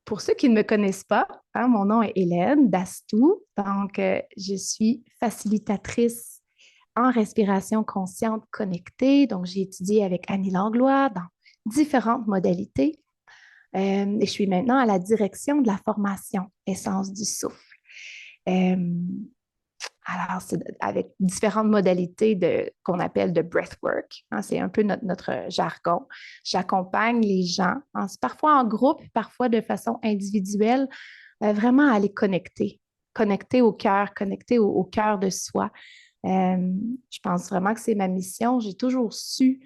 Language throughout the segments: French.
Pour ceux qui ne me connaissent pas, hein, mon nom est Hélène Dastou. Donc, je suis facilitatrice en respiration consciente connectée. Donc, j'ai étudié avec Annie Langlois dans différentes modalités. Et je suis maintenant à la direction de la formation Essence du souffle. Euh, alors, c'est avec différentes modalités qu'on appelle de breathwork, hein, c'est un peu notre jargon. J'accompagne les gens, hein, parfois en groupe, parfois de façon individuelle, vraiment à les connecter, connecter au cœur, connecter au cœur de soi. Je pense vraiment que c'est ma mission. J'ai toujours su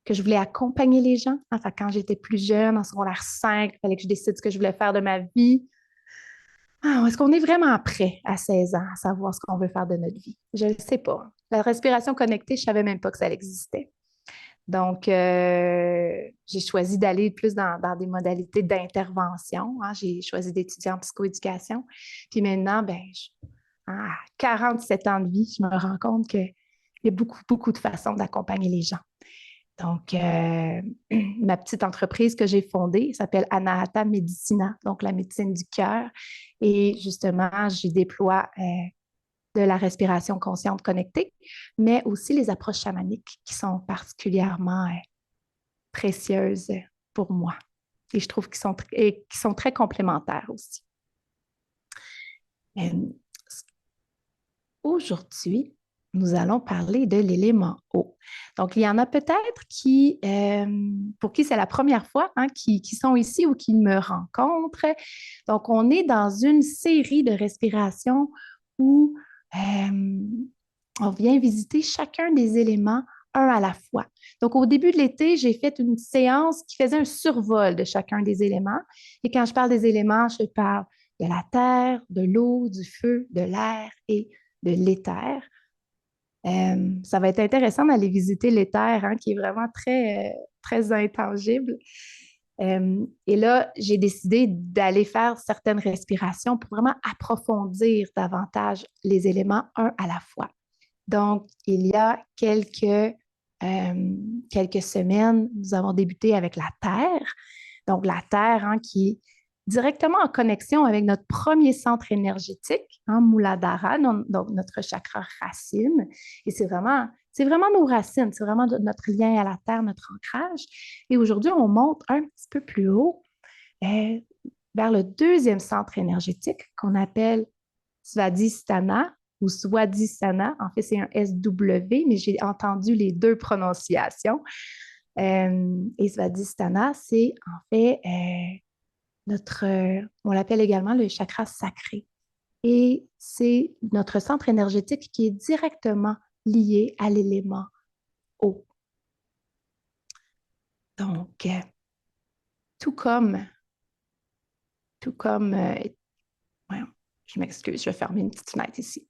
que je voulais accompagner les gens. Enfin, quand j'étais plus jeune, en secondaire 5, il fallait que je décide ce que je voulais faire de ma vie. Est-ce qu'on est vraiment prêt à 16 ans à savoir ce qu'on veut faire de notre vie? Je ne sais pas. La respiration connectée, je ne savais même pas que ça existait. Donc, j'ai choisi d'aller plus dans des modalités d'intervention, hein. J'ai choisi d'étudier en psychoéducation. Puis maintenant, à 47 ans de vie, je me rends compte qu'il y a beaucoup, beaucoup de façons d'accompagner les gens. Donc, ma petite entreprise que j'ai fondée s'appelle Anahata Medicina, donc la médecine du cœur. Et justement, j'y déploie de la respiration consciente connectée, mais aussi les approches chamaniques qui sont particulièrement précieuses pour moi. Et je trouve qu'ils sont très complémentaires aussi. Euh, Aujourd'hui, nous allons parler de l'élément eau. Donc, il y en a peut-être pour qui c'est la première fois, hein, qui sont ici ou qui me rencontrent. Donc, on est dans une série de respirations où on vient visiter chacun des éléments un à la fois. Donc, au début de l'été, j'ai fait une séance qui faisait un survol de chacun des éléments. Et quand je parle des éléments, je parle de la terre, de l'eau, du feu, de l'air et de l'éther. Ça va être intéressant d'aller visiter l'éther, hein, qui est vraiment très intangible. Et là, j'ai décidé d'aller faire certaines respirations pour vraiment approfondir davantage les éléments un à la fois. Donc, il y a quelques semaines, nous avons débuté avec la Terre. Donc, la Terre, hein, qui est directement en connexion avec notre premier centre énergétique, hein, Muladhara, donc notre chakra racine. Et c'est vraiment nos racines, c'est vraiment notre lien à la Terre, notre ancrage. Et aujourd'hui, on monte un petit peu plus haut euh, vers le deuxième centre énergétique qu'on appelle Svadhisthana ou Swadhisthana. En fait, c'est un SW, mais j'ai entendu les deux prononciations. Et Svadhisthana, c'est en fait on l'appelle également le chakra sacré. Et c'est notre centre énergétique qui est directement lié à l'élément eau. Donc, tout comme, ouais, je m'excuse, je vais fermer une petite fenêtre ici.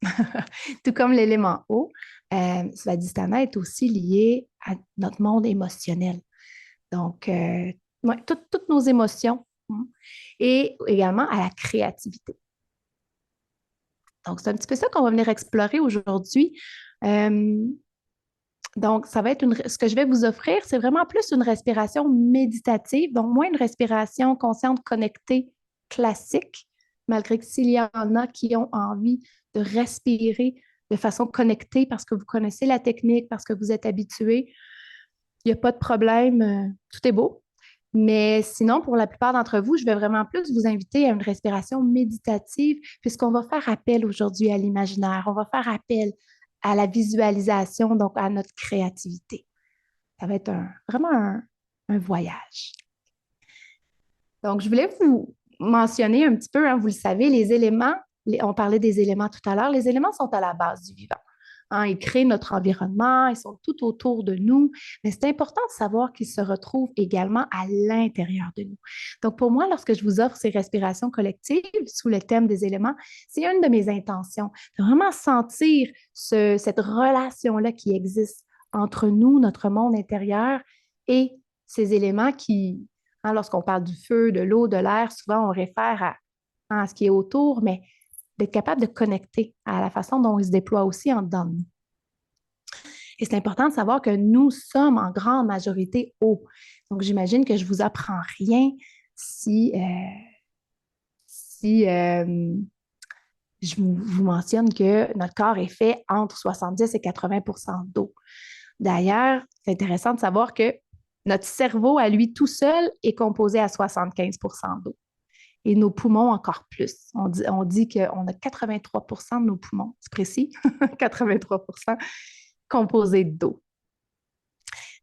Tout comme l'élément eau, Svadhisthana est aussi lié à notre monde émotionnel. Donc, ouais, toutes nos émotions, hein, et également à la créativité. Donc, c'est un petit peu ça qu'on va venir explorer aujourd'hui. Donc, ça va être ce que je vais vous offrir, c'est vraiment plus une respiration méditative, donc moins une respiration consciente connectée classique, malgré que s'il y en a qui ont envie de respirer de façon connectée parce que vous connaissez la technique, parce que vous êtes habitué, il n'y a pas de problème, tout est beau. Mais sinon, pour la plupart d'entre vous, je vais vraiment plus vous inviter à une respiration méditative, puisqu'on va faire appel aujourd'hui à l'imaginaire, on va faire appel à la visualisation, donc à notre créativité. Ça va être vraiment un voyage. Donc, je voulais vous mentionner un petit peu, hein, vous le savez, les éléments, on parlait des éléments tout à l'heure, les éléments sont à la base du vivant. Hein, ils créent notre environnement, ils sont tout autour de nous, mais c'est important de savoir qu'ils se retrouvent également à l'intérieur de nous. Donc, pour moi, lorsque je vous offre ces respirations collectives sous le thème des éléments, c'est une de mes intentions, de vraiment sentir cette relation-là qui existe entre nous, notre monde intérieur et ces éléments qui, hein, lorsqu'on parle du feu, de l'eau, de l'air, souvent on réfère à ce qui est autour, mais d'être capable de connecter à la façon dont il se déploie aussi en dedans de nous. Et c'est important de savoir que nous sommes en grande majorité eau. Donc, j'imagine que je ne vous apprends rien si si je vous mentionne que notre corps est fait entre 70 et 80 d'eau. D'ailleurs, c'est intéressant de savoir que notre cerveau, à lui tout seul, est composé à 75 d'eau. Et nos poumons encore plus. On dit qu'on a 83 de nos poumons, c'est précis, 83 composés d'eau.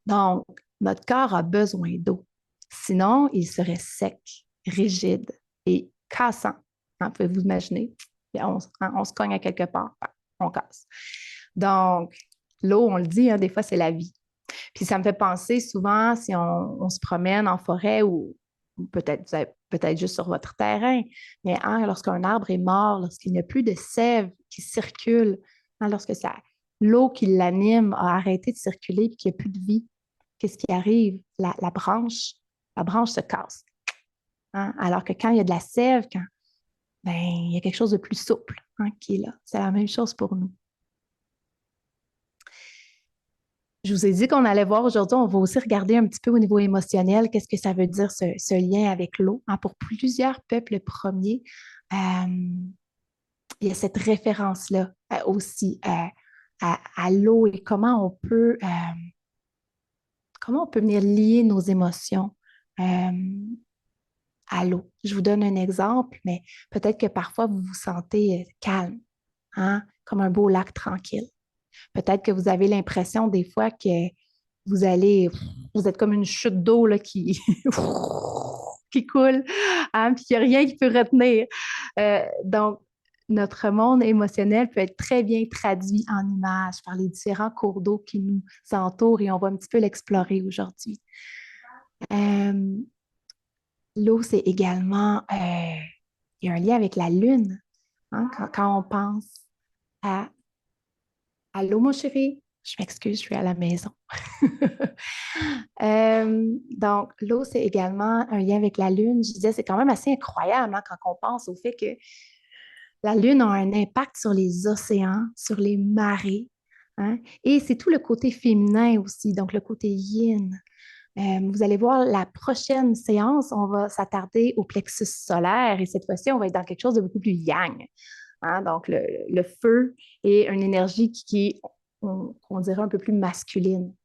Donc, notre corps a besoin d'eau. Sinon, il serait sec, rigide et cassant. Hein, pouvez-vous imaginer? On se cogne à quelque part, on casse. Donc, l'eau, on le dit, hein, des fois, c'est la vie. Puis ça me fait penser souvent, si on se promène en forêt ou peut-être vous avez peut-être juste sur votre terrain, mais hein, lorsqu'un arbre est mort, lorsqu'il n'y a plus de sève qui circule, hein, lorsque l'eau qui l'anime a arrêté de circuler et qu'il n'y a plus de vie, qu'est-ce qui arrive? La branche se casse. Hein? Alors que quand il y a de la sève, ben, il y a quelque chose de plus souple hein, qui est là. C'est la même chose pour nous. Je vous ai dit qu'on allait voir aujourd'hui, on va aussi regarder un petit peu au niveau émotionnel, qu'est-ce que ça veut dire ce lien avec l'eau. Hein, pour plusieurs peuples premiers, il y a cette référence-là aussi à l'eau et comment on peut venir lier nos émotions à l'eau. Je vous donne un exemple, mais peut-être que parfois vous vous sentez calme, hein, comme un beau lac tranquille. Peut-être que vous avez l'impression des fois que vous êtes comme une chute d'eau là, qui, qui coule, hein, puis il n'y a rien qui peut retenir. Donc, notre monde émotionnel peut être très bien traduit en images par les différents cours d'eau qui nous entourent et on va un petit peu l'explorer aujourd'hui. L'eau, c'est également, il y a un lien avec la lune, hein, quand on pense à allô, mon chéri? Je m'excuse, je suis à la maison. Donc, l'eau, c'est également un lien avec la Lune. Je disais, c'est quand même assez incroyable hein, quand on pense au fait que la Lune a un impact sur les océans, sur les marées. Hein, et c'est tout le côté féminin aussi, donc le côté yin. Vous allez voir, la prochaine séance, on va s'attarder au plexus solaire et cette fois-ci, on va être dans quelque chose de beaucoup plus yang. Hein, donc, le feu est une énergie qui est, on dirait, un peu plus masculine.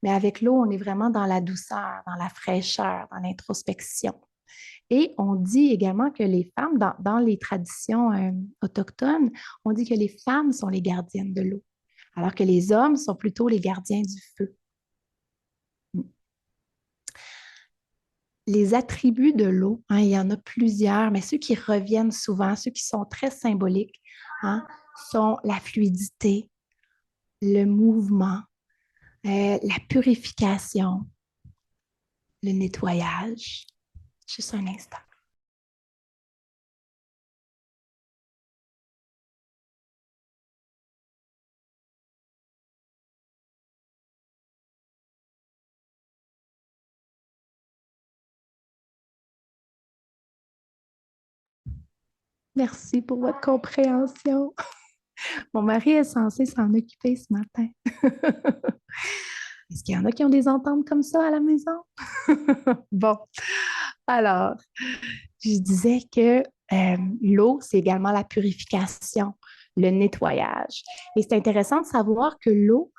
Mais avec l'eau, on est vraiment dans la douceur, dans la fraîcheur, dans l'introspection. Et on dit également que les femmes, dans les traditions autochtones, on dit que les femmes sont les gardiennes de l'eau, alors que les hommes sont plutôt les gardiens du feu. Les attributs de l'eau, hein, il y en a plusieurs, mais ceux qui reviennent souvent, ceux qui sont très symboliques, hein, sont la fluidité, le mouvement, la purification, le nettoyage. Juste un instant. Merci pour votre compréhension. Mon mari est censé s'en occuper ce matin. Est-ce qu'il y en a qui ont des ententes comme ça à la maison? Bon, alors, je disais que l'eau, c'est également la purification, le nettoyage. Et c'est intéressant de savoir que l'eau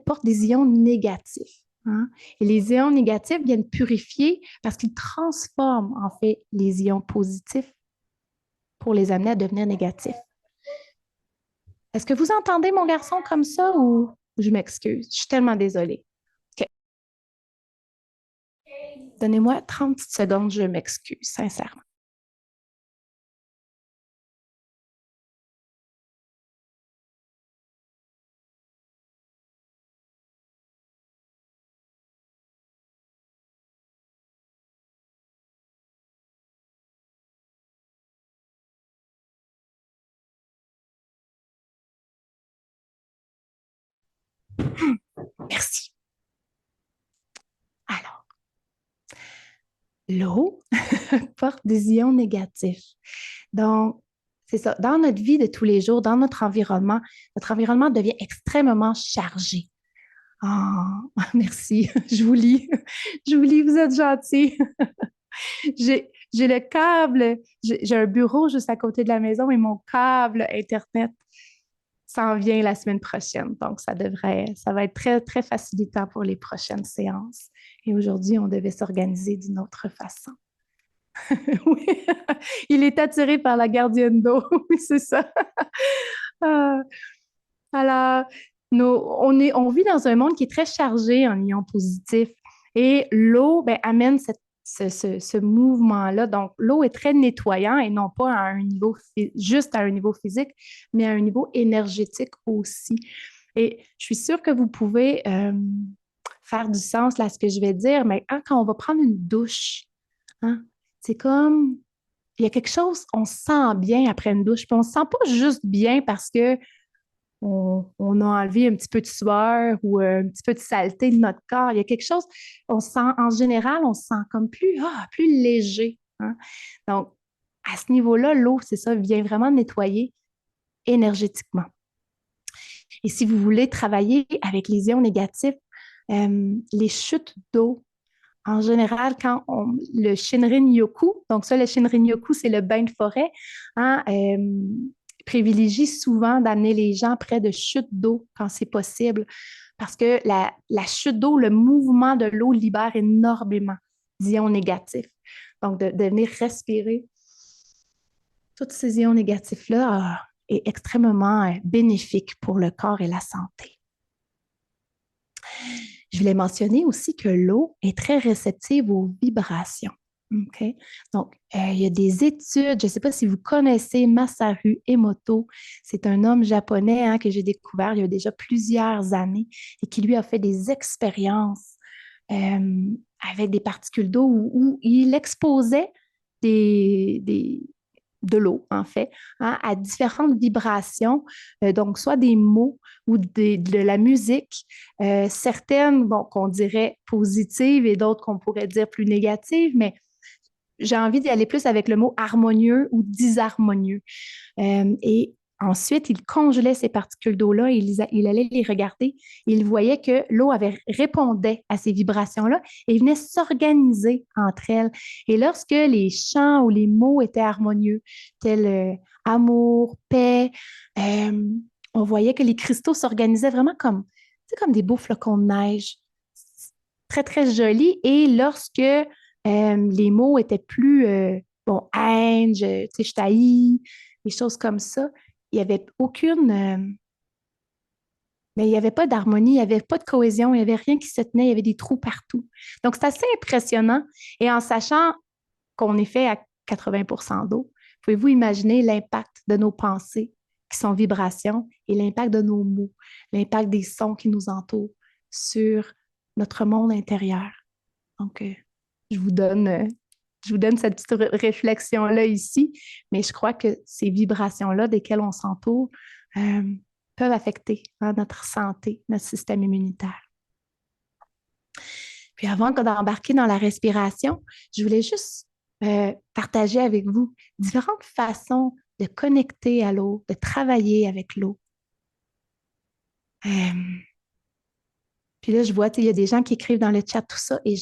porte des ions négatifs. Hein? Et les ions négatifs viennent purifier parce qu'ils transforment en fait les ions positifs pour les amener à devenir négatifs. Est-ce que vous entendez mon garçon comme ça ou je m'excuse? Je suis tellement désolée. Okay. Donnez-moi 30 petites secondes, je m'excuse, sincèrement. Merci. Alors, l'eau porte des ions négatifs. Donc, c'est ça. Dans notre vie de tous les jours, dans notre environnement devient extrêmement chargé. Oh, merci. Je vous lis. Je vous lis, vous êtes gentil. j'ai le câble, j'ai un bureau juste à côté de la maison et mon câble Internet s'en vient la semaine prochaine. Donc, ça va être très, très facilitant pour les prochaines séances. Et aujourd'hui, on devait s'organiser d'une autre façon. Oui, il est attiré par la gardienne d'eau. Oui, c'est ça. Ah, alors, on vit dans un monde qui est très chargé en ions positifs et l'eau ben, amène ce mouvement-là. Donc, l'eau est très nettoyant et non pas à un niveau juste à un niveau physique, mais à un niveau énergétique aussi. Et je suis sûre que vous pouvez faire du sens là, à ce que je vais dire, mais quand on va prendre une douche, hein, c'est comme, il y a quelque chose, on se sent bien après une douche, puis on se sent pas juste bien parce que on a enlevé un petit peu de sueur ou un petit peu de saleté de notre corps. Il y a quelque chose, on se sent, en général, on se sent comme plus léger, hein. Donc, à ce niveau-là, l'eau, c'est ça, vient vraiment nettoyer énergétiquement. Et si vous voulez travailler avec les ions négatifs, les chutes d'eau, en général, le Shinrin-yoku, donc ça, le Shinrin-yoku, c'est le bain de forêt, hein, privilégie souvent d'amener les gens près de chutes d'eau quand c'est possible, parce que la chute d'eau, le mouvement de l'eau libère énormément d'ions négatifs. Donc, de venir respirer tous ces ions négatifs-là est extrêmement bénéfique pour le corps et la santé. Je voulais mentionner aussi que l'eau est très réceptive aux vibrations. Okay? Donc, il y a des études, je ne sais pas si vous connaissez Masaru Emoto, c'est un homme japonais hein, que j'ai découvert il y a déjà plusieurs années et qui lui a fait des expériences avec des particules d'eau où il exposait de l'eau, en fait, hein, à différentes vibrations, donc soit des mots ou de la musique, certaines bon, qu'on dirait positives et d'autres qu'on pourrait dire plus négatives, mais j'ai envie d'y aller plus avec le mot harmonieux ou disharmonieux. Et ensuite, il congelait ces particules d'eau-là, il allait les regarder. Il voyait que l'eau répondait à ces vibrations-là et venait s'organiser entre elles. Et lorsque les chants ou les mots étaient harmonieux, tels amour, paix, euh, on voyait que les cristaux s'organisaient vraiment comme des beaux flocons de neige. Très, très joli. Et lorsque les mots étaient plus, bon, haine, je t'haïs, des choses comme ça. Il n'y avait mais il n'y avait pas d'harmonie, il n'y avait pas de cohésion, il n'y avait rien qui se tenait, il y avait des trous partout. Donc, c'est assez impressionnant. Et en sachant qu'on est fait à 80% d'eau, pouvez-vous imaginer l'impact de nos pensées qui sont vibrations et l'impact de nos mots, l'impact des sons qui nous entourent sur notre monde intérieur. Donc, je vous donne, euh, je vous donne cette petite réflexion-là ici, mais je crois que ces vibrations-là desquelles on s'entoure peuvent affecter hein, notre santé, notre système immunitaire. Puis avant d'embarquer dans la respiration, je voulais juste partager avec vous différentes façons de connecter à l'eau, de travailler avec l'eau. Puis là, je vois, il y a des gens qui écrivent dans le chat tout ça et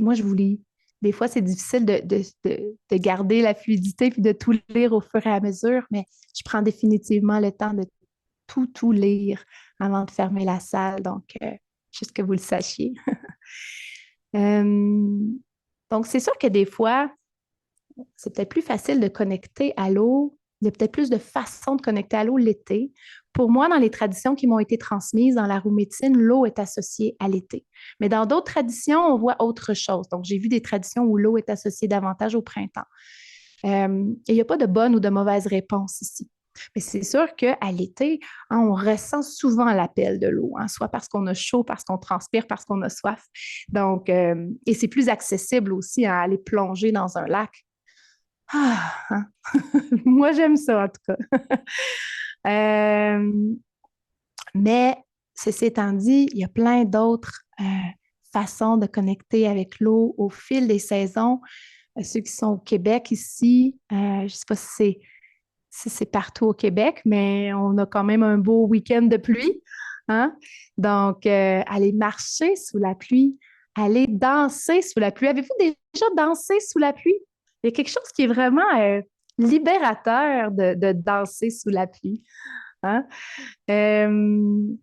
moi, je vous lis. Des fois, c'est difficile de garder la fluidité puis de tout lire au fur et à mesure, mais je prends définitivement le temps de tout lire avant de fermer la salle. Donc, juste que vous le sachiez. Donc, c'est sûr que des fois, c'est peut-être plus facile de connecter à l'eau. Il y a peut-être plus de façons de connecter à l'eau l'été. Pour moi, dans les traditions qui m'ont été transmises dans la roue médecine, l'eau est associée à l'été. Mais dans d'autres traditions, on voit autre chose. Donc, j'ai vu des traditions où l'eau est associée davantage au printemps. Et il n'y a pas de bonne ou de mauvaise réponse ici. Mais c'est sûr qu'à l'été, hein, on ressent souvent l'appel de l'eau, hein, soit parce qu'on a chaud, parce qu'on transpire, parce qu'on a soif. Donc, et c'est plus accessible aussi à aller plonger dans un lac. Ah, hein. Moi, j'aime ça en tout cas. Mais ceci étant dit, il y a plein d'autres façons de connecter avec l'eau au fil des saisons. Ceux qui sont au Québec ici, je ne sais pas si c'est partout au Québec, mais on a quand même un beau week-end de pluie. Hein? Donc, aller marcher sous la pluie, aller danser sous la pluie. Avez-vous déjà dansé sous la pluie? Il y a quelque chose qui est vraiment libérateur de danser sous la pluie. Hein? Euh,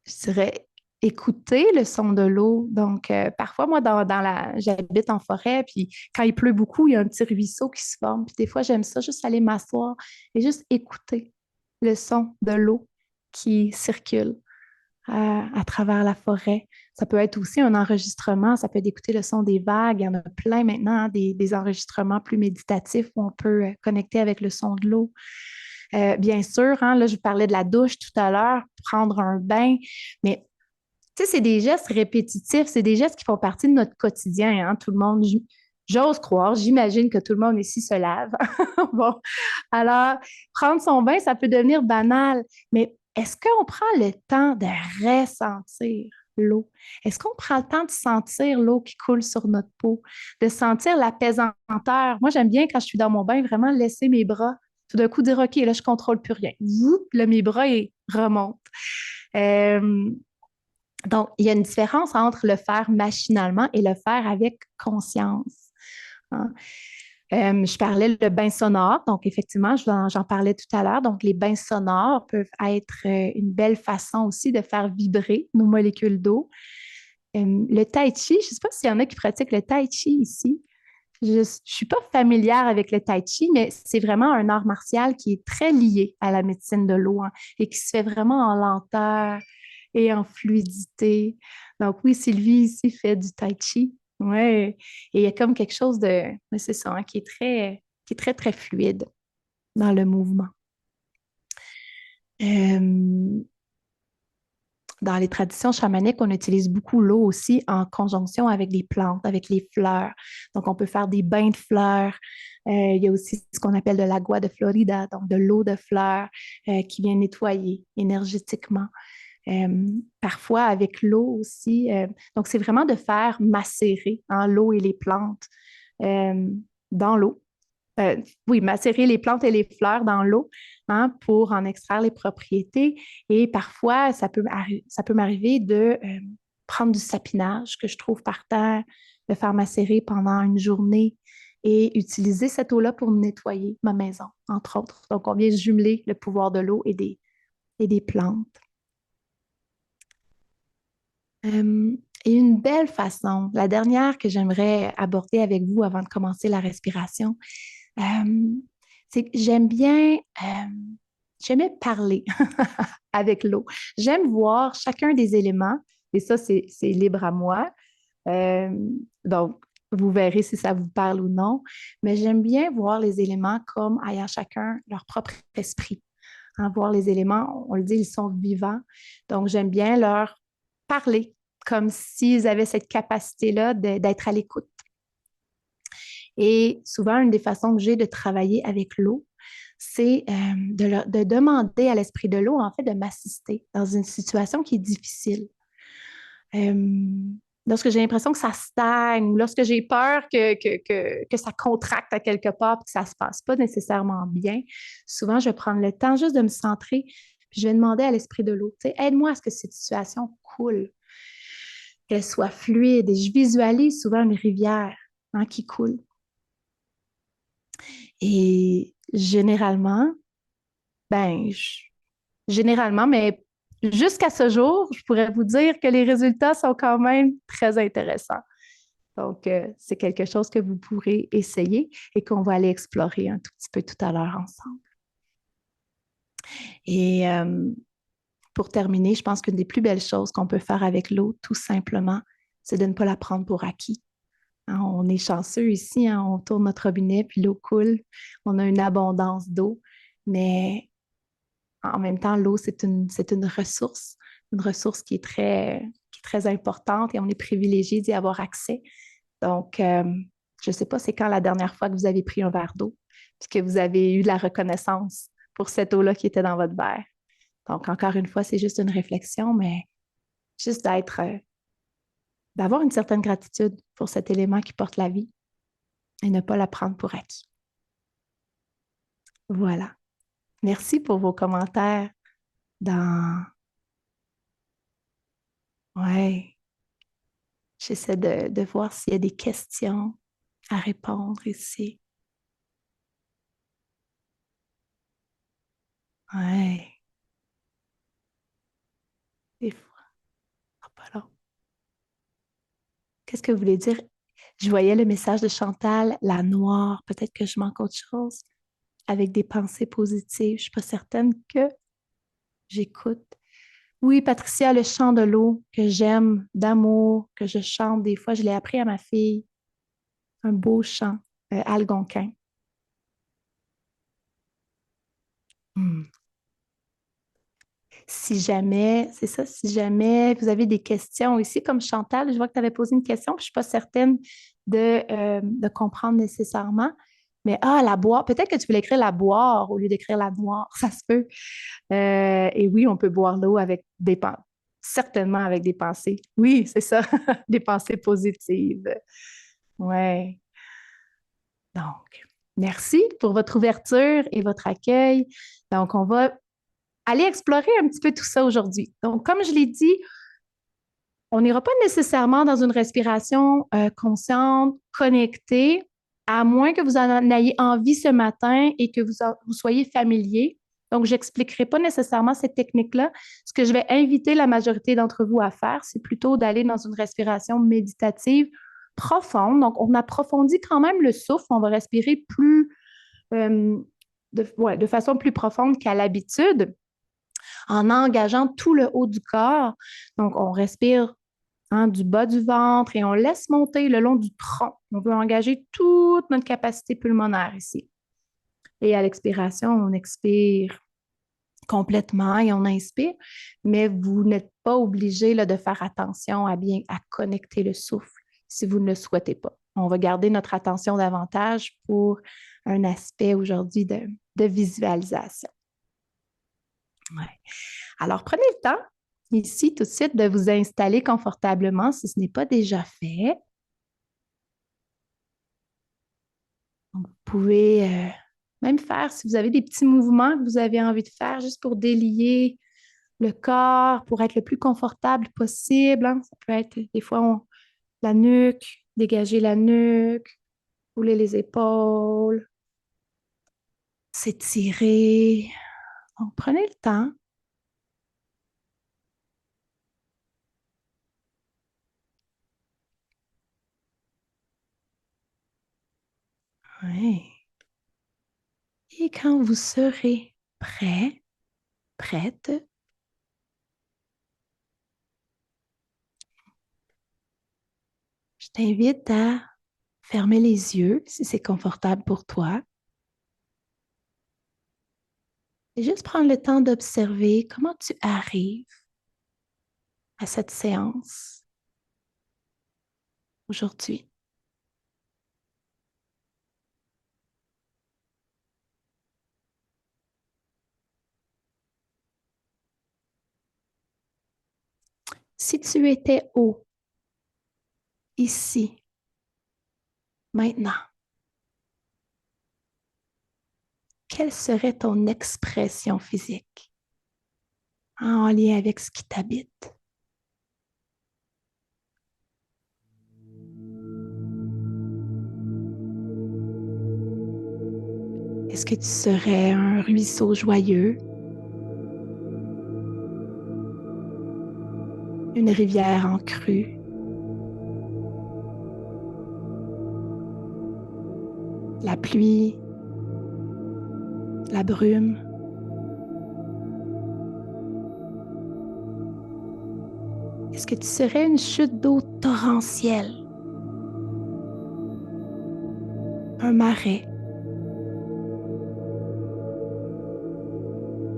je dirais écouter le son de l'eau. Donc, parfois, moi, j'habite en forêt, puis quand il pleut beaucoup, il y a un petit ruisseau qui se forme. Puis des fois, j'aime ça, juste aller m'asseoir et juste écouter le son de l'eau qui circule à travers la forêt. Ça peut être aussi un enregistrement, ça peut être d'écouter le son des vagues. Il y en a plein maintenant, hein, des enregistrements plus méditatifs où on peut connecter avec le son de l'eau. Bien sûr, hein, là, je vous parlais de la douche tout à l'heure, prendre un bain, mais tu sais, c'est des gestes répétitifs, c'est des gestes qui font partie de notre quotidien, hein, tout le monde. J'ose croire, j'imagine que tout le monde ici se lave. Bon, alors, prendre son bain, ça peut devenir banal, mais est-ce qu'on prend le temps de ressentir l'eau? Est-ce qu'on prend le temps de sentir l'eau qui coule sur notre peau, de sentir l'apaisanteur? Moi, j'aime bien quand je suis dans mon bain, vraiment laisser mes bras, tout d'un coup dire, OK, là, je ne contrôle plus rien. Là, mes bras, ils remontent. Euh, donc, il y a une différence entre le faire machinalement et le faire avec conscience. Hein. Je parlais le bain sonore, donc effectivement, j'en parlais tout à l'heure. Donc, les bains sonores peuvent être une belle façon aussi de faire vibrer nos molécules d'eau. Le tai chi, je ne sais pas s'il y en a qui pratiquent le tai chi ici. Je ne suis pas familière avec le tai chi, mais c'est vraiment un art martial qui est très lié à la médecine de l'eau, hein, et qui se fait vraiment en lenteur et en fluidité. Donc oui, Sylvie ici fait du tai chi. Ouais. Et il y a comme quelque chose de, mais c'est ça, hein, qui est très, très fluide dans le mouvement. Euh, Dans les traditions chamaniques, on utilise beaucoup l'eau aussi en conjonction avec les plantes, avec les fleurs. Donc, on peut faire des bains de fleurs. Il y a aussi ce qu'on appelle de l'agua de Florida, donc de l'eau de fleurs qui vient nettoyer énergétiquement. Parfois avec l'eau aussi. Donc, c'est vraiment de faire macérer hein, l'eau et les plantes euh, dans l'eau. Oui, macérer les plantes et les fleurs dans l'eau hein, pour en extraire les propriétés. Et parfois, ça peut m'arriver de prendre du sapinage que je trouve par terre, de faire macérer pendant une journée et utiliser cette eau-là pour nettoyer ma maison, entre autres. Donc, on vient jumeler le pouvoir de l'eau et des plantes. Euh, et une belle façon, la dernière que j'aimerais aborder avec vous avant de commencer la respiration, euh, c'est que j'aime bien parler avec l'eau. J'aime voir chacun des éléments, et ça, c'est libre à moi. Euh, donc, vous verrez si ça vous parle ou non, mais j'aime bien voir les éléments comme ayant chacun leur propre esprit. Hein, voir les éléments, on le dit, ils sont vivants. Donc, j'aime bien leur parler comme s'ils avaient cette capacité-là d'être à l'écoute. Et souvent, une des façons que j'ai de travailler avec l'eau, c'est de demander à l'esprit de l'eau, en fait, de m'assister dans une situation qui est difficile. Euh, Lorsque j'ai l'impression que ça stagne, ou lorsque j'ai peur que ça contracte à quelque part et que ça ne se passe pas nécessairement bien, souvent, je vais prendre le temps juste de me centrer, puis je vais demander à l'esprit de l'eau, tu sais, aide-moi à ce que cette situation coule, qu'elle soit fluide. Et je visualise souvent une rivière hein, qui coule. Et généralement, ben, généralement, mais jusqu'à ce jour, je pourrais vous dire que les résultats sont quand même très intéressants. Donc, c'est quelque chose que vous pourrez essayer et qu'on va aller explorer un tout petit peu tout à l'heure ensemble. Et pour terminer, je pense qu'une des plus belles choses qu'on peut faire avec l'eau, tout simplement, c'est de ne pas la prendre pour acquis. Hein, on est chanceux ici, hein, on tourne notre robinet, puis l'eau coule. On a une abondance d'eau, mais en même temps, l'eau, c'est une ressource qui est très importante et on est privilégié d'y avoir accès. Donc, je ne sais pas, c'est quand la dernière fois que vous avez pris un verre d'eau puis que vous avez eu de la reconnaissance pour cette eau-là qui était dans votre verre. Donc, encore une fois, c'est juste une réflexion, mais juste d'avoir une certaine gratitude pour cet élément qui porte la vie et ne pas la prendre pour acquis. Voilà. Merci pour vos commentaires dans... Ouais. J'essaie de voir s'il y a des questions à répondre ici. Ouais, des fois, pas long. Qu'est-ce que vous voulez dire? Je voyais le message de Chantal, la noire. Peut-être que je manque autre chose avec des pensées positives. Je ne suis pas certaine que j'écoute. Oui, Patricia, le chant de l'eau que j'aime, d'amour, que je chante des fois, je l'ai appris à ma fille. Un beau chant algonquin. Hmm. Si jamais, c'est ça, si jamais vous avez des questions ici, comme Chantal, je vois que tu avais posé une question, puis je ne suis pas certaine de comprendre nécessairement. Mais la boire, peut-être que tu voulais écrire la boire au lieu d'écrire la noire, ça se peut. Et oui, on peut boire l'eau avec des pensées, certainement avec des pensées. Oui, c'est ça, des pensées positives. Ouais. Donc, merci pour votre ouverture et votre accueil. Donc, on va aller explorer un petit peu tout ça aujourd'hui. Donc, comme je l'ai dit, on n'ira pas nécessairement dans une respiration consciente, connectée, à moins que vous en ayez envie ce matin et que vous soyez familier. Donc, je n'expliquerai pas nécessairement cette technique-là. Ce que je vais inviter la majorité d'entre vous à faire, c'est plutôt d'aller dans une respiration méditative profonde. Donc, on approfondit quand même le souffle. On va respirer euh, de façon plus profonde qu'à l'habitude en engageant tout le haut du corps. Donc, on respire du bas du ventre et on laisse monter le long du tronc. On veut engager toute notre capacité pulmonaire ici. Et à l'expiration, on expire complètement et on inspire, mais vous n'êtes pas obligé là, de faire attention à connecter le souffle si vous ne le souhaitez pas. On va garder notre attention davantage pour un aspect aujourd'hui de visualisation. Ouais. Alors, prenez le temps ici tout de suite de vous installer confortablement si ce n'est pas déjà fait. Donc, vous pouvez même faire, si vous avez des petits mouvements que vous avez envie de faire juste pour délier le corps, pour être le plus confortable possible. Hein. Ça peut être des fois la nuque, dégager la nuque, rouler les épaules, s'étirer. Donc, prenez le temps. Ouais. Et quand vous serez prêt, prête, je t'invite à fermer les yeux si c'est confortable pour toi et juste prendre le temps d'observer comment tu arrives à cette séance aujourd'hui. Si tu étais haut, ici, maintenant, quelle serait ton expression physique en lien avec ce qui t'habite? Est-ce que tu serais un ruisseau joyeux, une rivière en crue, la pluie, la brume? Est-ce que tu serais une chute d'eau torrentielle, un marais,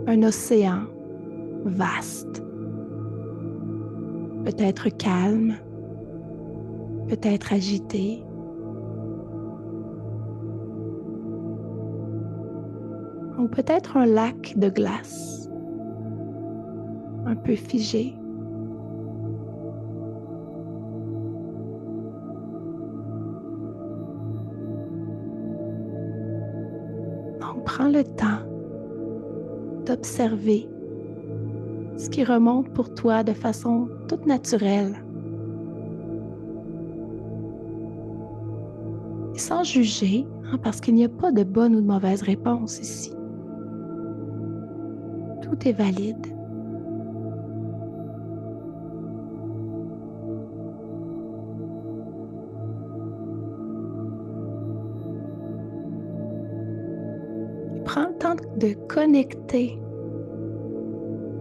un océan vaste, peut-être calme, peut-être agité? Ou peut-être un lac de glace, un peu figé. Donc, prends le temps d'observer ce qui remonte pour toi de façon toute naturelle. Et sans juger, hein, parce qu'il n'y a pas de bonne ou de mauvaise réponse ici. Tout est valide. Prends le temps de connecter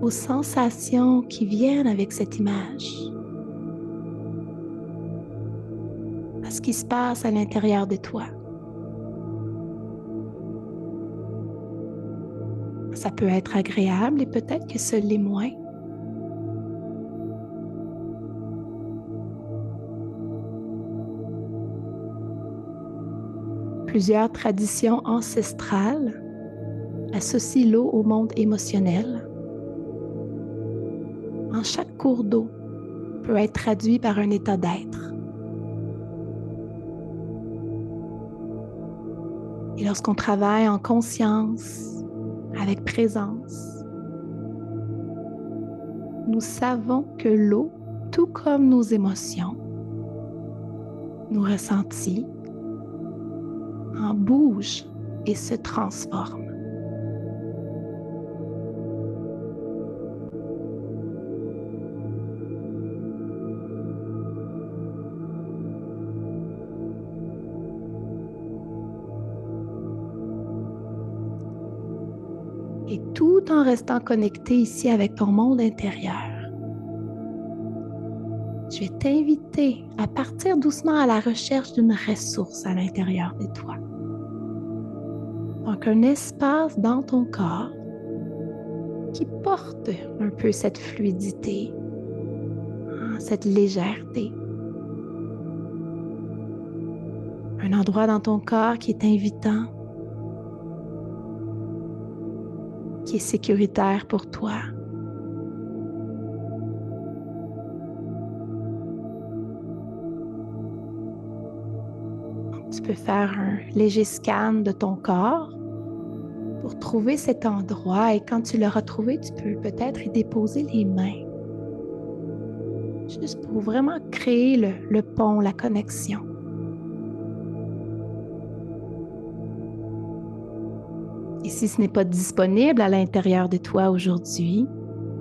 aux sensations qui viennent avec cette image, à ce qui se passe à l'intérieur de toi. Ça peut être agréable et peut-être que ce l'est moins. Plusieurs traditions ancestrales associent l'eau au monde émotionnel. En chaque cours d'eau peut être traduit par un état d'être. Et lorsqu'on travaille en conscience, avec présence, nous savons que l'eau, tout comme nos émotions, nos ressentis, en bouge et se transforme. Et tout en restant connecté ici avec ton monde intérieur, je vais t'inviter à partir doucement à la recherche d'une ressource à l'intérieur de toi. Donc, un espace dans ton corps qui porte un peu cette fluidité, cette légèreté. Un endroit dans ton corps qui est invitant, qui est sécuritaire pour toi. Donc, tu peux faire un léger scan de ton corps pour trouver cet endroit et quand tu l'auras trouvé, tu peux peut-être y déposer les mains. Juste pour vraiment créer le pont, la connexion. Et si ce n'est pas disponible à l'intérieur de toi aujourd'hui,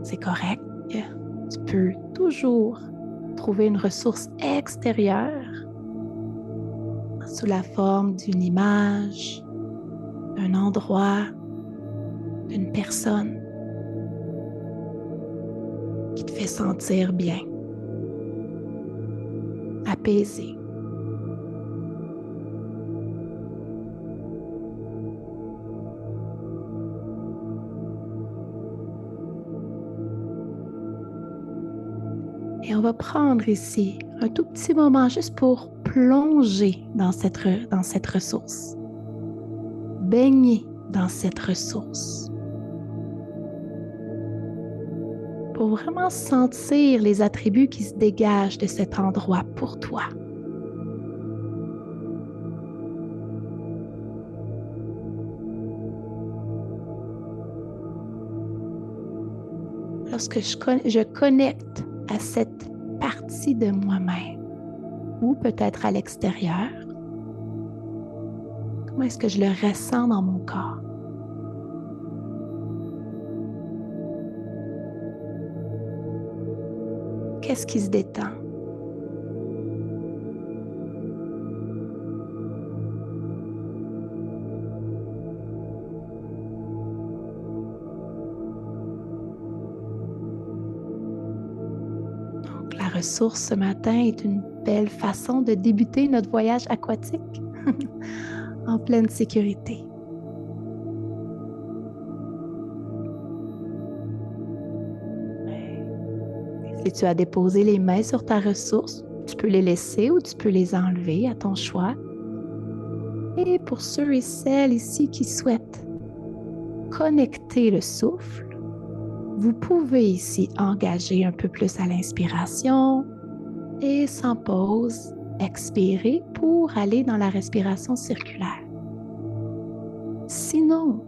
c'est correct. Tu peux toujours trouver une ressource extérieure sous la forme d'une image, d'un endroit, d'une personne qui te fait sentir bien, apaisé. Et on va prendre ici un tout petit moment juste pour plonger dans cette ressource, baigner dans cette ressource, pour vraiment sentir les attributs qui se dégagent de cet endroit pour toi. Lorsque je connecte à cette partie de moi-même, ou peut-être à l'extérieur, comment est-ce que je le ressens dans mon corps? Qu'est-ce qui se détend? Donc, la ressource ce matin est une belle façon de débuter notre voyage aquatique en pleine sécurité. Si tu as déposé les mains sur ta ressource, tu peux les laisser ou tu peux les enlever à ton choix. Et pour ceux et celles ici qui souhaitent connecter le souffle, vous pouvez ici engager un peu plus à l'inspiration et sans pause, expirer pour aller dans la respiration circulaire. Sinon,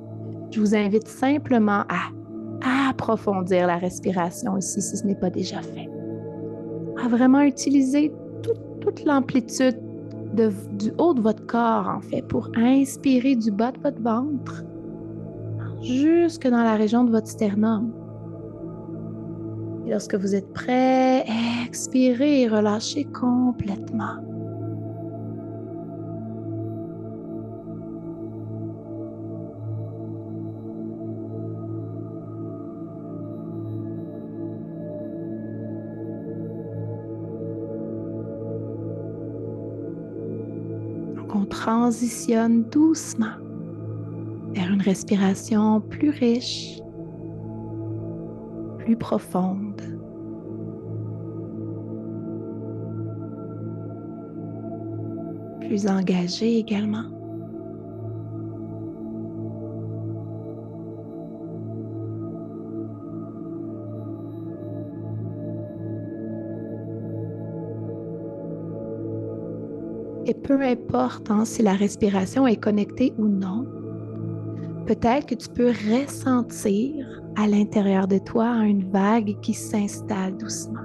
je vous invite simplement à approfondir la respiration ici si ce n'est pas déjà fait. À vraiment utiliser toute l'amplitude du haut de votre corps, en fait, pour inspirer du bas de votre ventre jusque dans la région de votre sternum. Et lorsque vous êtes prêt, expirez et relâchez complètement. Donc, on transitionne doucement vers une respiration plus riche, plus profonde. Plus engagée également. Et peu importe si la respiration est connectée ou non, peut-être que tu peux ressentir à l'intérieur de toi une vague qui s'installe doucement.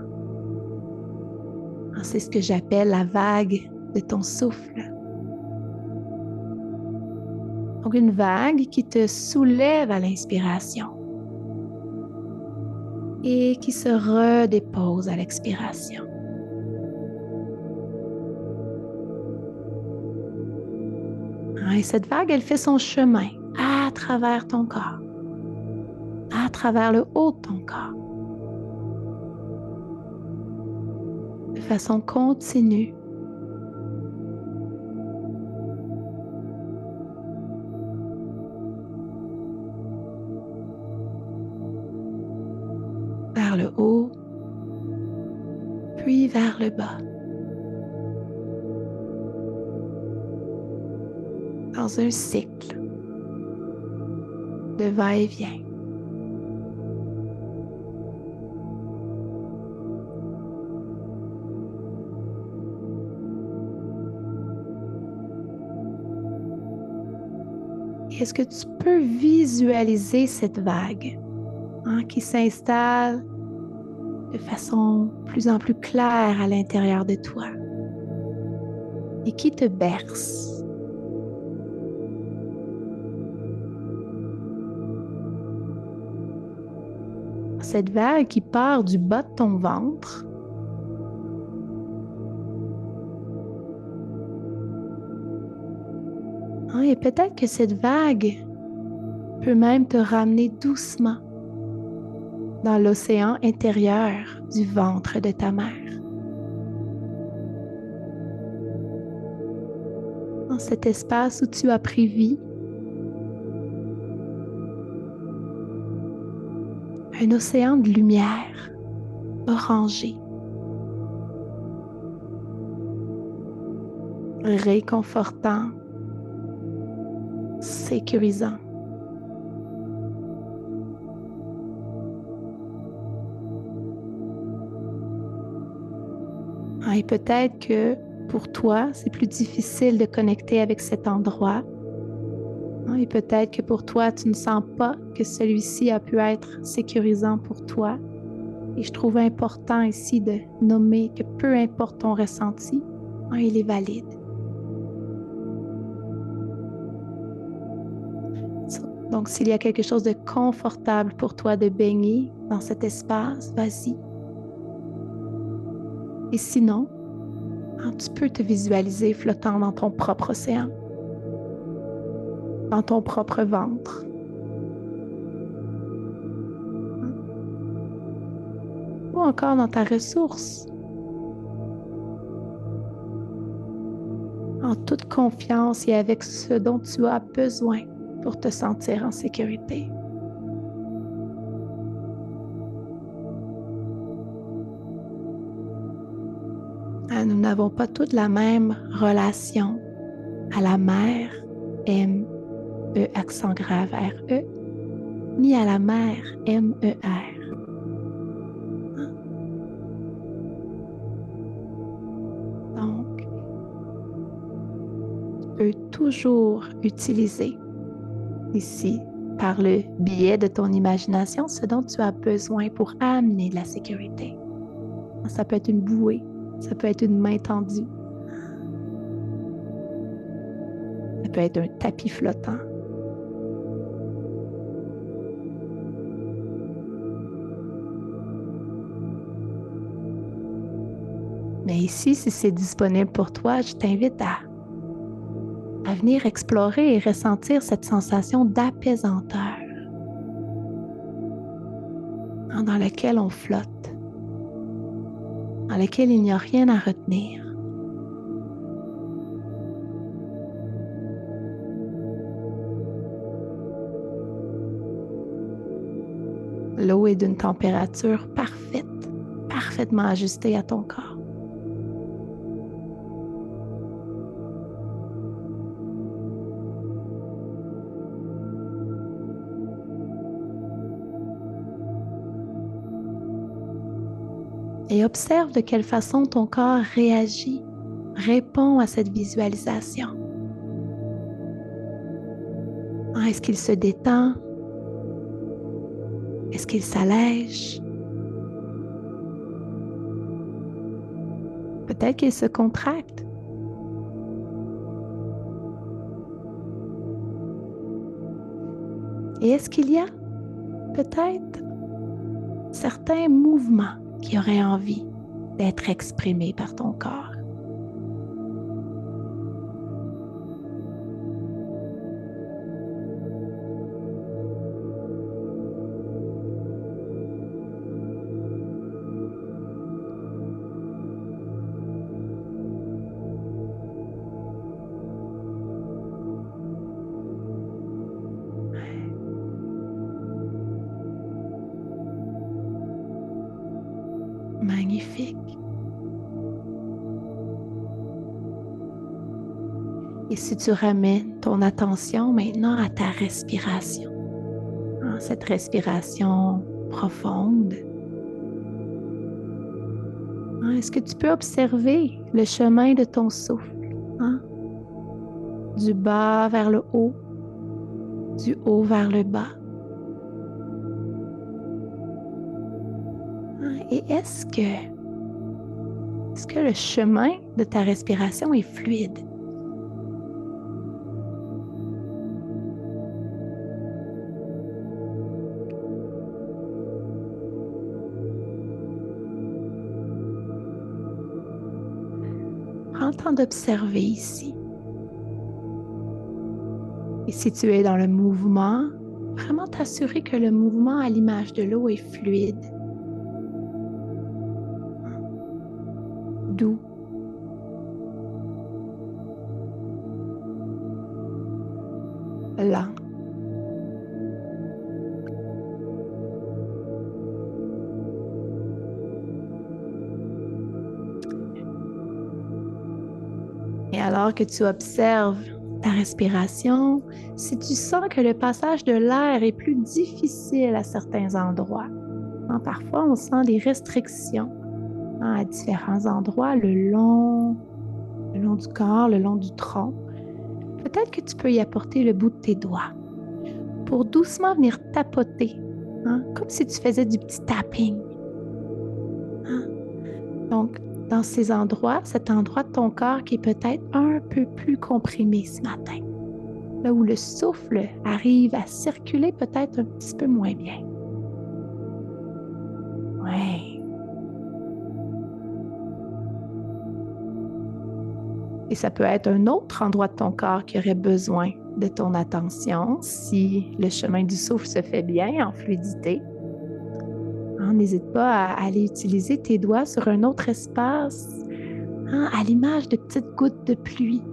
C'est ce que j'appelle la vague de ton souffle. Donc une vague qui te soulève à l'inspiration et qui se redépose à l'expiration. Et cette vague, elle fait son chemin à travers ton corps, à travers le haut de ton corps, de façon continue. Vers le haut, puis vers le bas. Dans un cycle de va-et-vient. Est-ce que tu peux visualiser cette vague qui s'installe de façon plus en plus claire à l'intérieur de toi et qui te berce? Cette vague qui part du bas de ton ventre et peut-être que cette vague peut même te ramener doucement dans l'océan intérieur du ventre de ta mère. Dans cet espace où tu as pris vie, un océan de lumière orangé, réconfortant, sécurisant. Et peut-être que pour toi, c'est plus difficile de connecter avec cet endroit. Et peut-être que pour toi, tu ne sens pas que celui-ci a pu être sécurisant pour toi. Et je trouve important ici de nommer que peu importe ton ressenti, il est valide. Donc, s'il y a quelque chose de confortable pour toi de baigner dans cet espace, vas-y. Et sinon, tu peux te visualiser flottant dans ton propre océan, dans ton propre ventre. Ou encore dans ta ressource. En toute confiance et avec ce dont tu as besoin pour te sentir en sécurité. Nous n'avons pas toutes la même relation à la mer, M-E accent grave R-E, ni à la mer, M-E-R. Donc, tu peux toujours utiliser ici, par le biais de ton imagination, ce dont tu as besoin pour amener de la sécurité. Ça peut être une bouée, ça peut être une main tendue. Ça peut être un tapis flottant. Mais ici, si c'est disponible pour toi, je t'invite à venir explorer et ressentir cette sensation d'apaisanteur dans laquelle on flotte, dans laquelle il n'y a rien à retenir. L'eau est d'une température parfaite, parfaitement ajustée à ton corps. Et observe de quelle façon ton corps réagit, répond à cette visualisation. Est-ce qu'il se détend? Est-ce qu'il s'allège? Peut-être qu'il se contracte. Et est-ce qu'il y a peut-être certains mouvements qui auraient envie d'être exprimés par ton corps? Magnifique. Et si tu ramènes ton attention maintenant à ta respiration, cette respiration profonde, est-ce que tu peux observer le chemin de ton souffle, du bas vers le haut, du haut vers le bas? Et est-ce que le chemin de ta respiration est fluide? Prends le temps d'observer ici. Et si tu es dans le mouvement, vraiment t'assurer que le mouvement à l'image de l'eau est fluide, doux. Lent. Et alors que tu observes ta respiration, si tu sens que le passage de l'air est plus difficile à certains endroits, parfois on sent des restrictions à différents endroits, le long du corps, le long du tronc, peut-être que tu peux y apporter le bout de tes doigts pour doucement venir tapoter, comme si tu faisais du petit tapping. Donc, dans ces endroits, cet endroit de ton corps qui est peut-être un peu plus comprimé ce matin, là où le souffle arrive à circuler peut-être un petit peu moins bien. Ouais. Et ça peut être un autre endroit de ton corps qui aurait besoin de ton attention si le chemin du souffle se fait bien en fluidité. N'hésite pas à aller utiliser tes doigts sur un autre espace, à l'image de petites gouttes de pluie.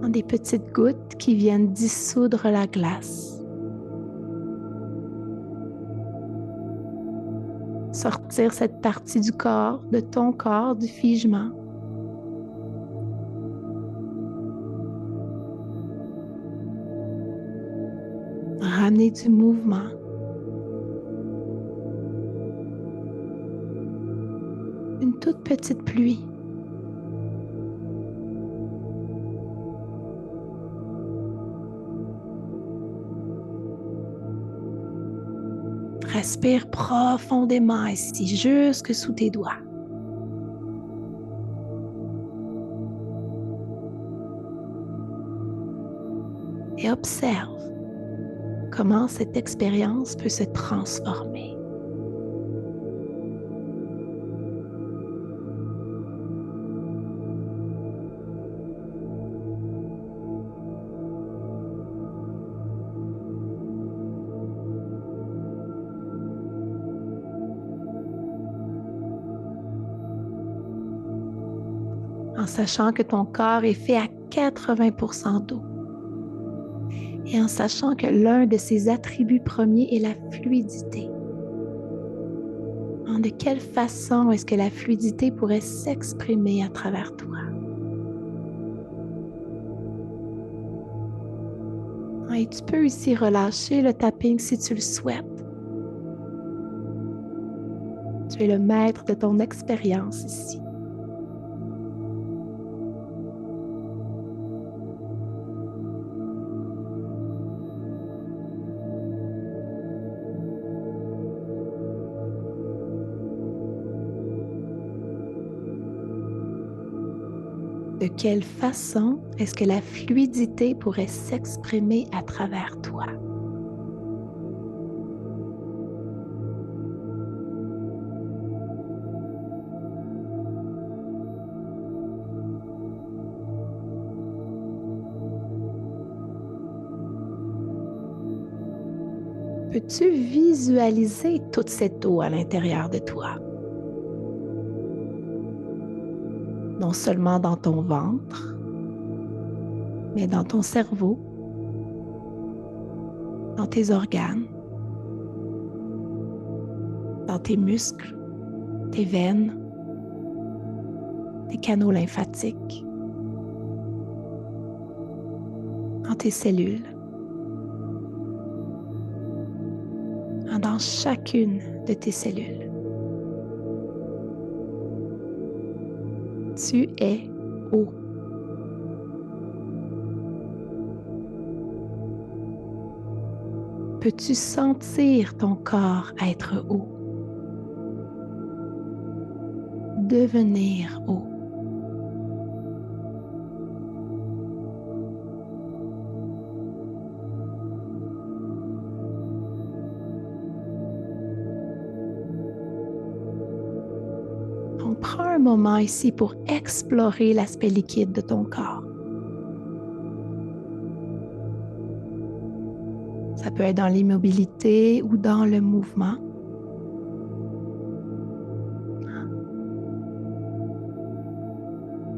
Des petites gouttes qui viennent dissoudre la glace. Sortir cette partie du corps, de ton corps, du figement. Ramener du mouvement. Une toute petite pluie. Respire profondément ici, jusque sous tes doigts. et observe comment cette expérience peut se transformer. En sachant que ton corps est fait à 80% d'eau et en sachant que l'un de ses attributs premiers est la fluidité. De quelle façon est-ce que la fluidité pourrait s'exprimer à travers toi? Et tu peux ici relâcher le tapping si tu le souhaites. Tu es le maître de ton expérience ici. De quelle façon est-ce que la fluidité pourrait s'exprimer à travers toi? Peux-tu visualiser toute cette eau à l'intérieur de toi? Non seulement dans ton ventre, mais dans ton cerveau, dans tes organes, dans tes muscles, tes veines, tes canaux lymphatiques, dans tes cellules, dans chacune de tes cellules. Tu es eau. Peux-tu sentir ton corps être eau? Devenir eau. Donc, prends un moment ici pour explorer l'aspect liquide de ton corps. Ça peut être dans l'immobilité ou dans le mouvement.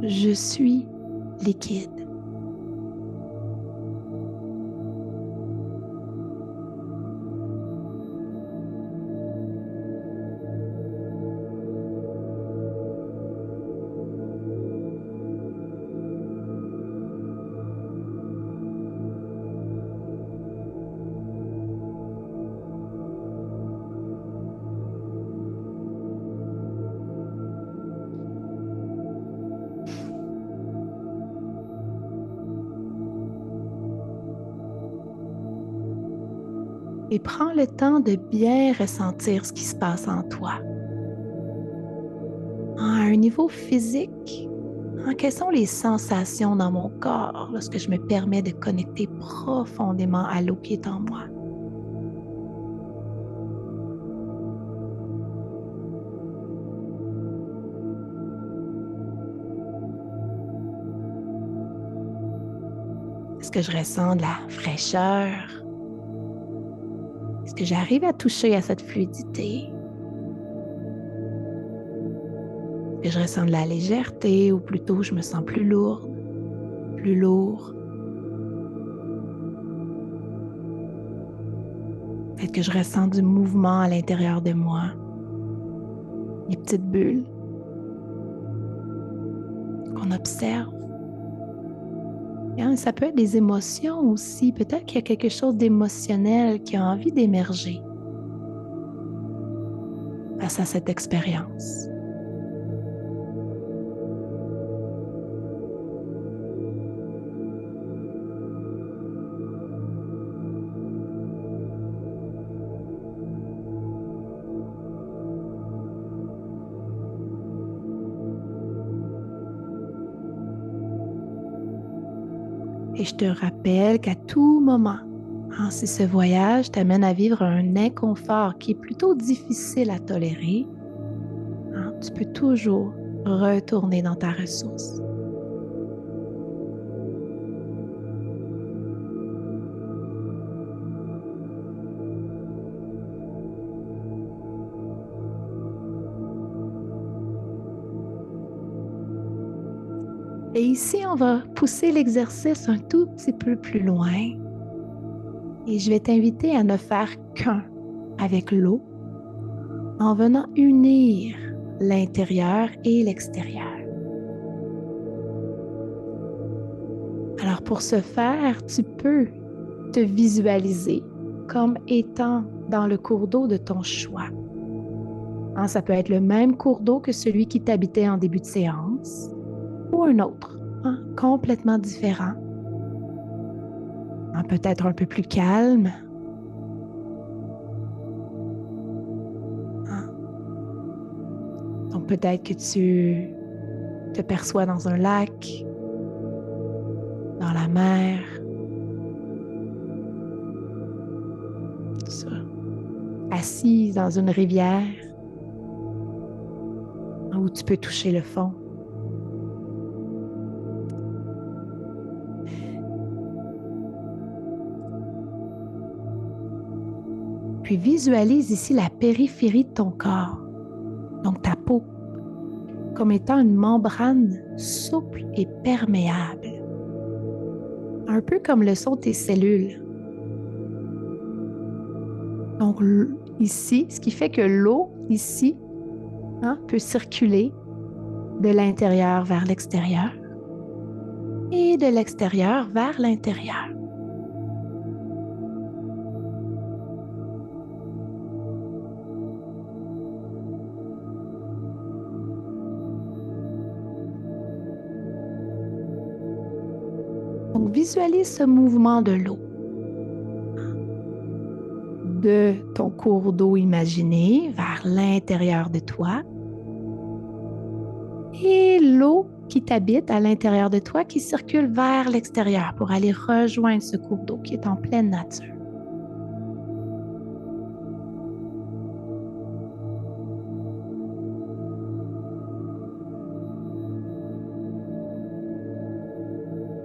Je suis liquide. Et prends le temps de bien ressentir ce qui se passe en toi. À un niveau physique, quelles sont les sensations dans mon corps lorsque je me permets de connecter profondément à l'eau qui est en moi? Est-ce que je ressens de la fraîcheur? Est-ce que j'arrive à toucher à cette fluidité? Est-ce que je ressens de la légèreté ou plutôt je me sens plus lourde, plus lourd? Peut-être que je ressens du mouvement à l'intérieur de moi, des petites bulles qu'on observe. Ça peut être des émotions aussi. Peut-être qu'il y a quelque chose d'émotionnel qui a envie d'émerger face à cette expérience. Et je te rappelle qu'à tout moment, si ce voyage t'amène à vivre un inconfort qui est plutôt difficile à tolérer, tu peux toujours retourner dans ta ressource. Et ici, on va pousser l'exercice un tout petit peu plus loin. Et je vais t'inviter à ne faire qu'un avec l'eau en venant unir l'intérieur et l'extérieur. Alors pour ce faire, tu peux te visualiser comme étant dans le cours d'eau de ton choix. Ça peut être le même cours d'eau que celui qui t'habitait en début de séance ou un autre, complètement différent. Peut-être un peu plus calme. Donc peut-être que tu te perçois dans un lac, dans la mer, ça, assise dans une rivière où tu peux toucher le fond. Puis visualise ici la périphérie de ton corps, donc ta peau, comme étant une membrane souple et perméable, un peu comme le sont tes cellules. Donc ici, ce qui fait que l'eau ici peut circuler de l'intérieur vers l'extérieur et de l'extérieur vers l'intérieur. Donc, visualise ce mouvement de l'eau, de ton cours d'eau imaginé vers l'intérieur de toi et l'eau qui t'habite à l'intérieur de toi qui circule vers l'extérieur pour aller rejoindre ce cours d'eau qui est en pleine nature.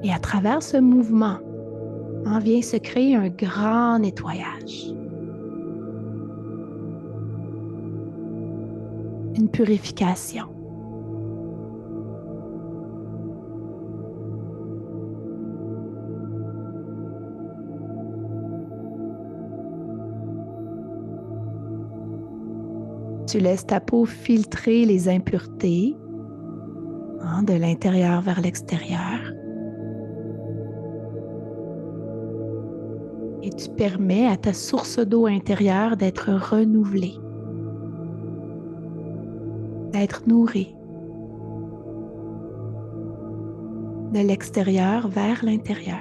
Et à travers ce mouvement, vient se créer un grand nettoyage. Une purification. Tu laisses ta peau filtrer les impuretés de l'intérieur vers l'extérieur. Et tu permets à ta source d'eau intérieure d'être renouvelée, d'être nourrie de l'extérieur vers l'intérieur.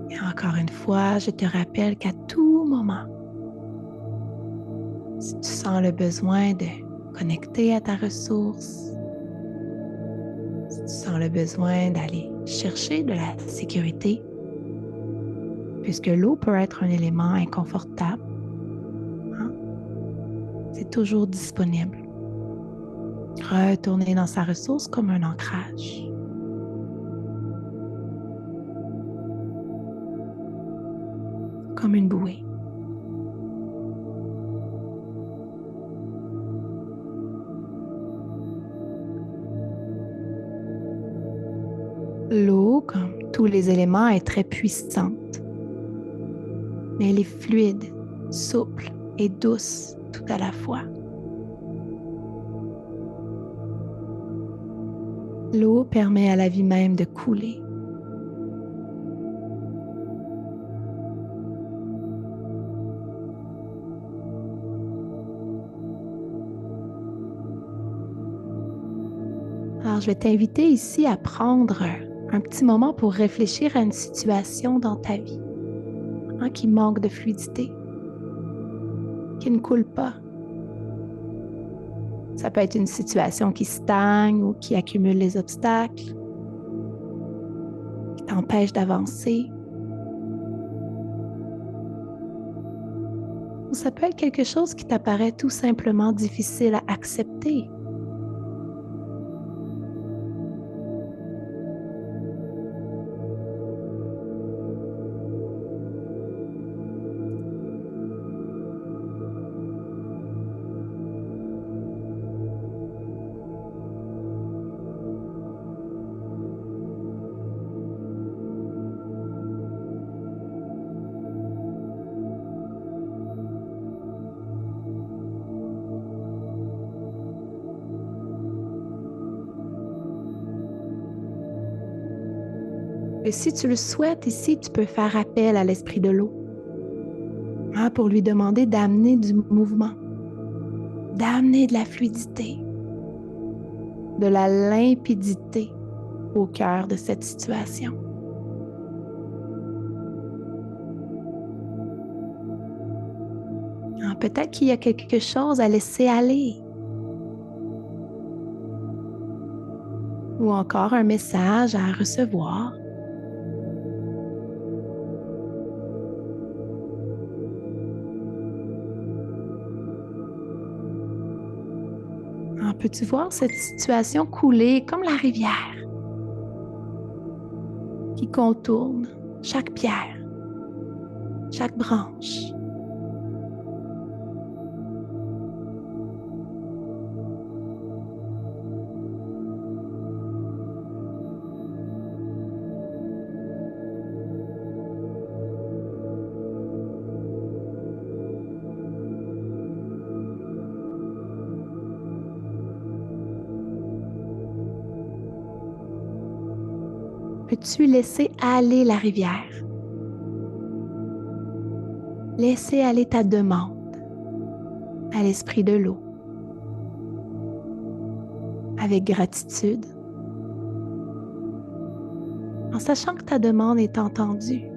Et encore une fois, je te rappelle qu'à tout moment, si tu sens le besoin de connecter à ta ressource, si tu sens le besoin d'aller chercher de la sécurité, puisque l'eau peut être un élément inconfortable, c'est toujours disponible. Retourner dans sa ressource comme un ancrage. Comme une bouée. L'eau, comme tous les éléments, est très puissante, mais elle est fluide, souple et douce tout à la fois. L'eau permet à la vie même de couler. Alors, je vais t'inviter ici à prendre un petit moment pour réfléchir à une situation dans ta vie qui manque de fluidité, qui ne coule pas. Ça peut être une situation qui stagne ou qui accumule les obstacles, qui t'empêche d'avancer. Ou ça peut être quelque chose qui t'apparaît tout simplement difficile à accepter. Et si tu le souhaites ici, tu peux faire appel à l'esprit de l'eau pour lui demander d'amener du mouvement, d'amener de la fluidité, de la limpidité au cœur de cette situation. Peut-être qu'il y a quelque chose à laisser aller. Ou encore un message à recevoir. Peux-tu voir cette situation couler comme la rivière qui contourne chaque pierre, chaque branche? Peux-tu laisser aller la rivière? Laisser aller ta demande à l'esprit de l'eau avec gratitude, en sachant que ta demande est entendue.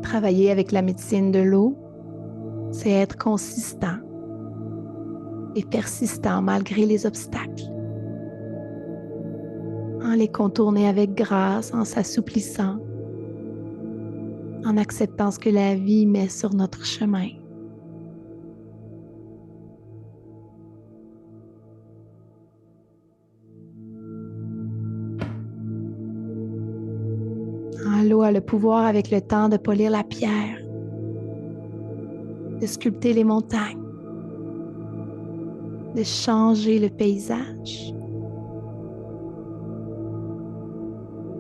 Travailler avec la médecine de l'eau, c'est être consistant et persistant malgré les obstacles. En les contourner avec grâce, en s'assouplissant, en acceptant ce que la vie met sur notre chemin. L'eau a le pouvoir avec le temps de polir la pierre, de sculpter les montagnes, de changer le paysage.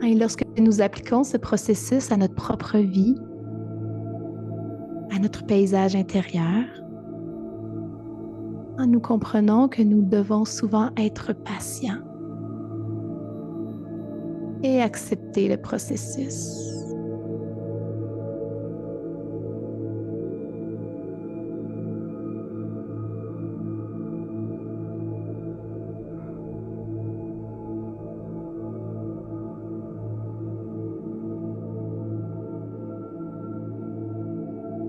Et lorsque nous appliquons ce processus à notre propre vie, à notre paysage intérieur, nous comprenons que nous devons souvent être patients et accepter le processus.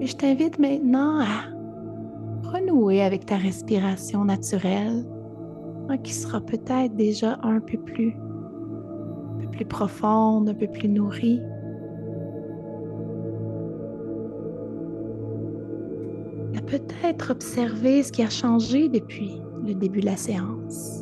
Et je t'invite maintenant à renouer avec ta respiration naturelle, qui sera peut-être déjà un peu plus profonde, un peu plus nourrie. À peut-être observer ce qui a changé depuis le début de la séance.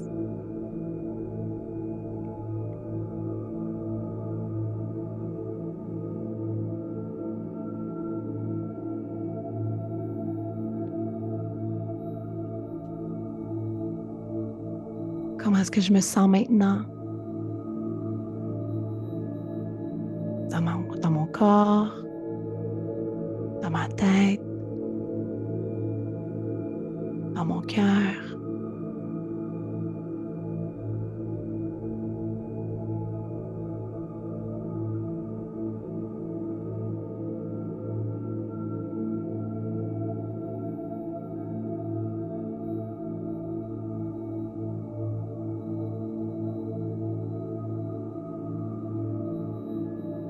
est-ce que je me sens maintenant dans mon corps, dans ma tête, dans mon cœur?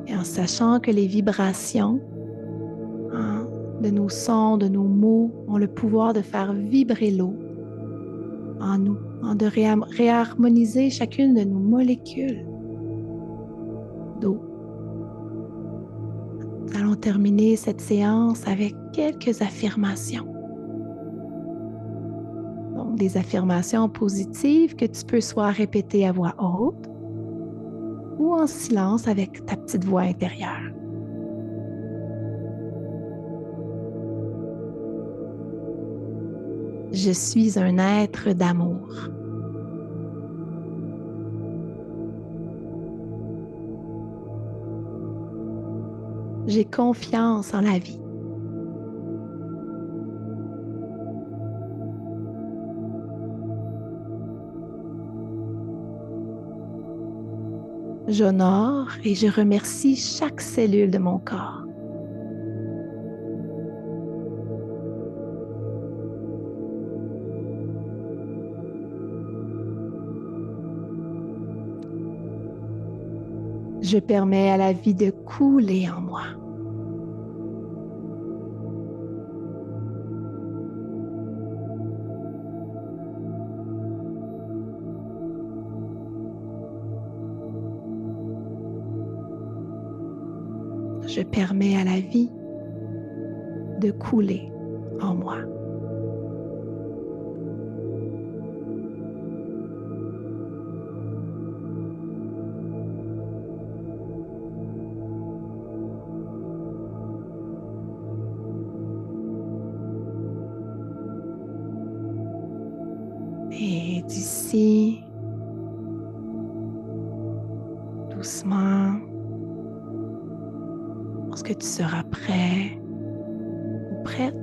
Et en sachant que les vibrations, hein, de nos sons, de nos mots, ont le pouvoir de faire vibrer l'eau en nous, de réharmoniser chacune de nos molécules d'eau. Nous allons terminer cette séance avec quelques affirmations. Donc, des affirmations positives que tu peux soit répéter à voix haute ou en silence avec ta petite voix intérieure. Je suis un être d'amour. J'ai confiance en la vie. J'honore et je remercie chaque cellule de mon corps. Je permets à la vie de couler en moi. Je permets à la vie de couler en moi. Et d'ici, doucement, lorsque tu seras prêt ou prête,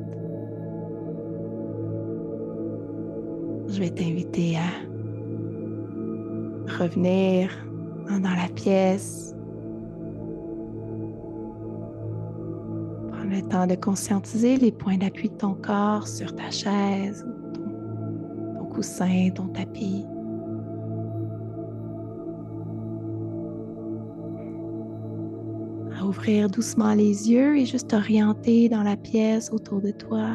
je vais t'inviter à revenir dans la pièce. Prends le temps de conscientiser les points d'appui de ton corps sur ta chaise, ton coussin, ton tapis. À ouvrir doucement les yeux et juste orienter dans la pièce autour de toi.